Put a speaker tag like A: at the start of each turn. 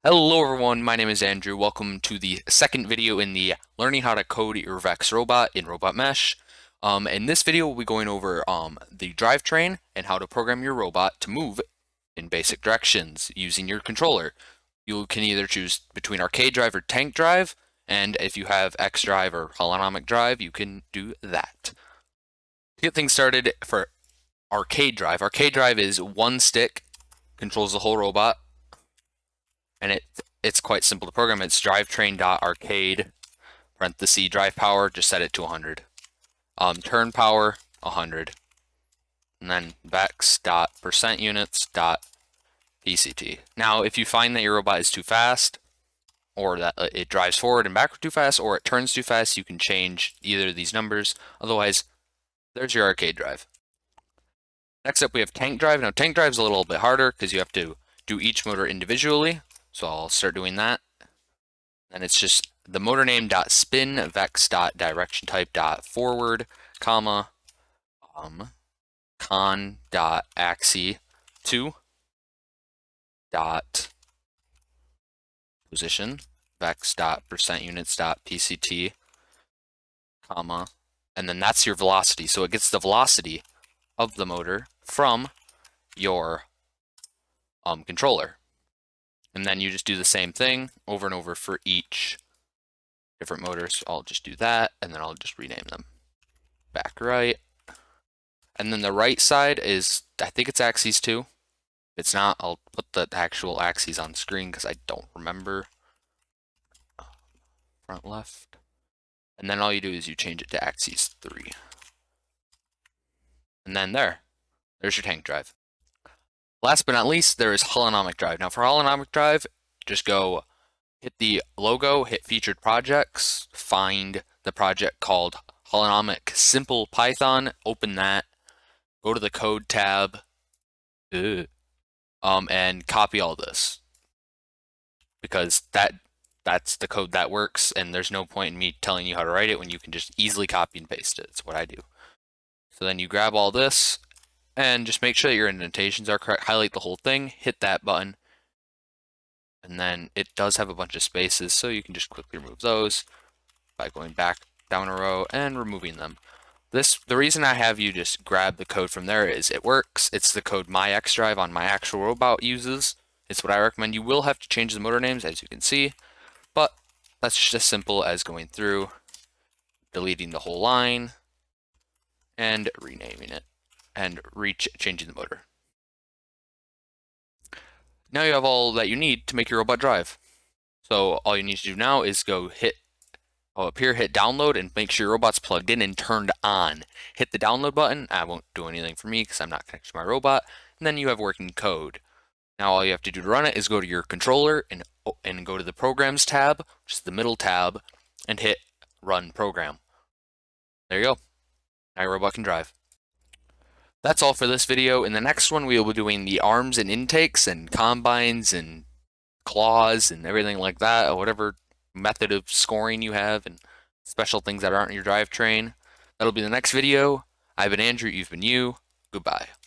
A: Hello everyone, my name is Andrew. Welcome to the second video in the Learning How to Code Your VEX Robot in RobotMesh. In this video, we'll be going over the drivetrain and how to program your robot to move in basic directions using your controller. You can either choose between arcade drive or tank drive, and if you have X drive or holonomic drive, you can do that. To get things started for arcade drive is one stick, controls the whole robot, and it's quite simple to program. It's drivetrain.arcade parenthesis drive power, just set it to 100. Turn power 100, and then VEX dot percent units dot PCT. Now, if you find that your robot is too fast, or that it drives forward and backward too fast, or it turns too fast, you can change either of these numbers. Otherwise, there's your arcade drive. Next up, we have tank drive. Now, tank drive is a little bit harder because you have to do each motor individually. So I'll start doing that. And it's just the motor name dot spin vex dot direction type dot forward, comma, con dot axis 2 dot position vex dot percent units dot PCT, comma, and then that's your velocity. So it gets the velocity of the motor from your controller. And then you just do the same thing over and over for each different motors. I'll just do that, and then I'll just rename them. Back right. And then the right side is, I think it's axes 2. If it's not, I'll put the actual axes on screen because I don't remember. Front left. And then all you do is you change it to axes 3. And then there's your tank drive. Last but not least, there is holonomic drive. Now for holonomic drive, just go hit the logo, hit featured projects, find the project called holonomic simple Python, open that, go to the code tab, and copy all this. Because that's the code that works, and there's no point in me telling you how to write it when you can just easily copy and paste it. It's what I do. So then you grab all this, and just make sure that your indentations are correct. Highlight the whole thing, hit that button, and then it does have a bunch of spaces, so you can just quickly remove those by going back down a row and removing them. The reason I have you just grab the code from there is it works. It's the code my X drive on my actual robot uses. It's what I recommend. You will have to change the motor names, as you can see, but that's just as simple as going through, deleting the whole line, and renaming it, and changing the motor. Now you have all that you need to make your robot drive. So all you need to do now is go up here, hit download, and make sure your robot's plugged in and turned on. Hit the download button. I won't do anything for me because I'm not connected to my robot. And then you have working code. Now all you have to do to run it is go to your controller and go to the programs tab, which is the middle tab, and hit run program. There you go. Now your robot can drive. That's all for this video. In the next one, we will be doing the arms and intakes and combines and claws and everything like that, or whatever method of scoring you have and special things that aren't in your drivetrain. That'll be the next video. I've been Andrew, you've been you. Goodbye.